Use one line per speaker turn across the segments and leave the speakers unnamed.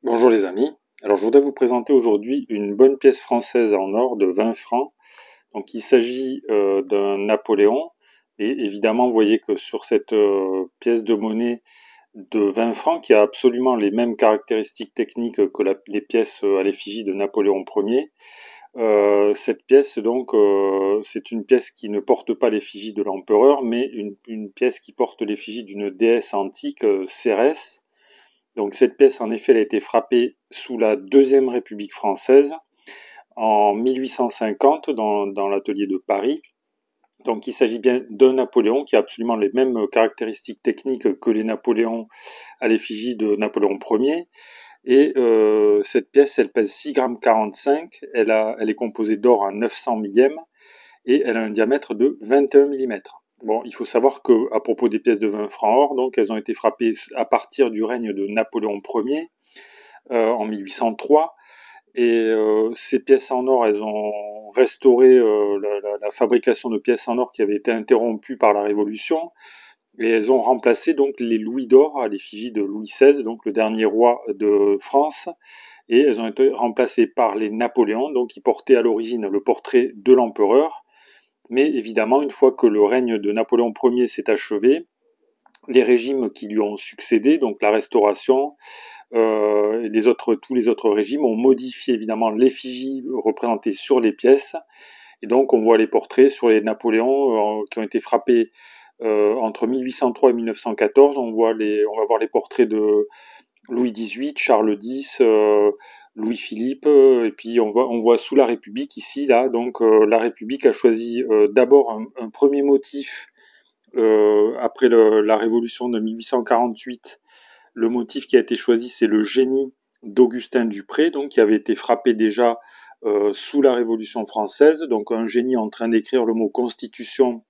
Bonjour les amis, alors je voudrais vous présenter aujourd'hui une bonne pièce française en or de 20 francs. Donc il s'agit d'un Napoléon et évidemment vous voyez que sur cette pièce de monnaie de 20 francs qui a absolument les mêmes caractéristiques techniques que les pièces à l'effigie de Napoléon Ier. Cette pièce donc c'est une pièce qui ne porte pas l'effigie de l'empereur mais une pièce qui porte l'effigie d'une déesse antique, Cérès. Donc cette pièce, en effet, elle a été frappée sous la Deuxième République française en 1850 dans l'atelier de Paris. Donc il s'agit bien d'un Napoléon qui a absolument les mêmes caractéristiques techniques que les Napoléons à l'effigie de Napoléon Ier. Et cette pièce, elle pèse 6,45 g, elle est composée d'or à 900 millièmes et elle a un diamètre de 21 mm. Bon, il faut savoir que à propos des pièces de 20 francs or, donc elles ont été frappées à partir du règne de Napoléon Ier en 1803. Et ces pièces en or, elles ont restauré la fabrication de pièces en or qui avait été interrompue par la Révolution. Et elles ont remplacé donc les louis d'or à l'effigie de Louis XVI, donc le dernier roi de France. Et elles ont été remplacées par les Napoléons, donc qui portaient à l'origine le portrait de l'empereur. Mais évidemment, une fois que le règne de Napoléon Ier s'est achevé, les régimes qui lui ont succédé, donc la Restauration, et tous les autres régimes ont modifié évidemment l'effigie représentée sur les pièces. Et donc on voit les portraits sur les Napoléons qui ont été frappés entre 1803 et 1914. On va voir les portraits de Louis XVIII, Charles X, Louis-Philippe, et puis on voit sous la République ici, là, donc la République a choisi d'abord un premier motif après la Révolution de 1848. Le motif qui a été choisi, c'est le génie d'Augustin Dupré, donc qui avait été frappé déjà sous la Révolution française, donc un génie en train d'écrire le mot constitution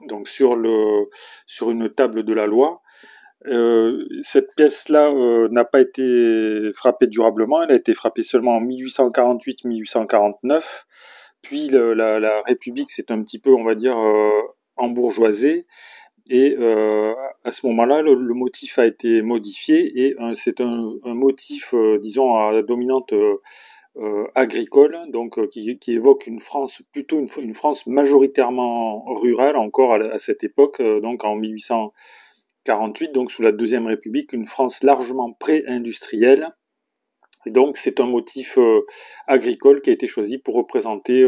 donc sur une table de la loi. Cette pièce-là n'a pas été frappée durablement, elle a été frappée seulement en 1848-1849, puis la République s'est un petit peu, on va dire, embourgeoisée, et à ce moment-là, le motif a été modifié, et c'est un motif, disons, à dominante agricole, donc qui évoque une France, plutôt une France majoritairement rurale encore à cette époque, donc en 1848, donc sous la Deuxième République, une France largement pré-industrielle. Et donc c'est un motif agricole qui a été choisi pour représenter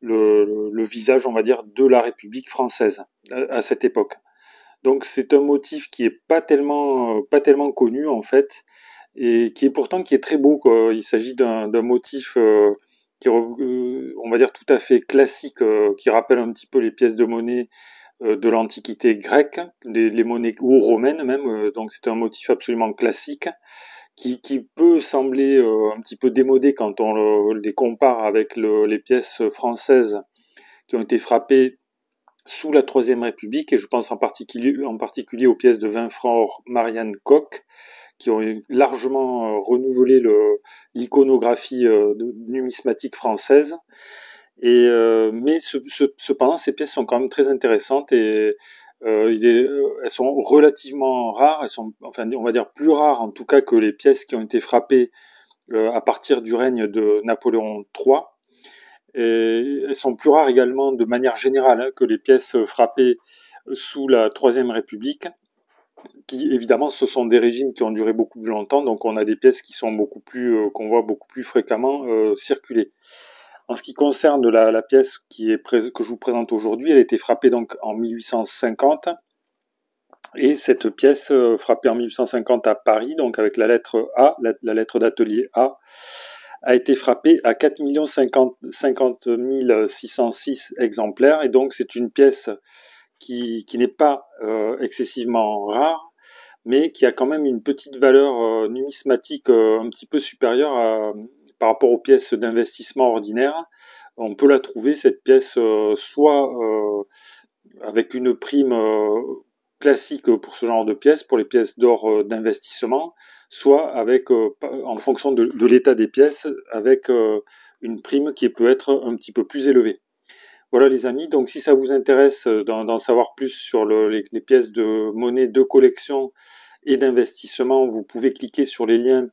le visage, on va dire, de la République française à cette époque. Donc c'est un motif qui est pas tellement connu en fait, et qui est très beau, quoi. Il s'agit d'un motif on va dire tout à fait classique, qui rappelle un petit peu les pièces de monnaie de l'Antiquité grecque, les monnaies ou romaines même. Donc c'est un motif absolument classique qui peut sembler un petit peu démodé quand on les compare avec les pièces françaises qui ont été frappées sous la Troisième République, et je pense en particulier aux pièces de 20 francs or Marianne Koch, qui ont largement renouvelé l'iconographie numismatique française. Mais cependant, ces pièces sont quand même très intéressantes, et elles sont relativement rares. Elles sont, enfin, on va dire plus rares en tout cas que les pièces qui ont été frappées à partir du règne de Napoléon III. Et elles sont plus rares également de manière générale que les pièces frappées sous la Troisième République, qui évidemment ce sont des régimes qui ont duré beaucoup plus longtemps, donc on a des pièces qui sont qu'on voit beaucoup plus fréquemment circuler. En ce qui concerne la pièce que je vous présente aujourd'hui, elle a été frappée donc en 1850, et cette pièce frappée en 1850 à Paris, donc avec la lettre A, la lettre d'atelier A été frappée à 4 50 606 exemplaires, et donc c'est une pièce qui n'est pas excessivement rare, mais qui a quand même une petite valeur numismatique un petit peu supérieure par rapport aux pièces d'investissement ordinaires. On peut la trouver, cette pièce, soit avec une prime classique pour ce genre de pièces, pour les pièces d'or d'investissement, soit avec, en fonction de l'état des pièces, avec une prime qui peut être un petit peu plus élevée. Voilà les amis, donc si ça vous intéresse d'en savoir plus sur les pièces de monnaie de collection et d'investissement, vous pouvez cliquer sur les liens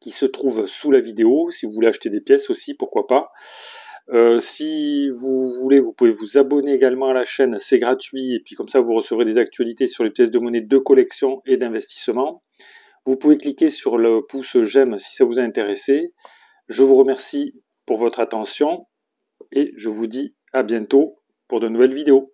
qui se trouve sous la vidéo. Si vous voulez acheter des pièces aussi, pourquoi pas. Si vous voulez, vous pouvez vous abonner également à la chaîne, c'est gratuit, et puis comme ça vous recevrez des actualités sur les pièces de monnaie de collection et d'investissement. Vous pouvez cliquer sur le pouce j'aime si ça vous a intéressé. Je vous remercie pour votre attention et je vous dis à bientôt pour de nouvelles vidéos.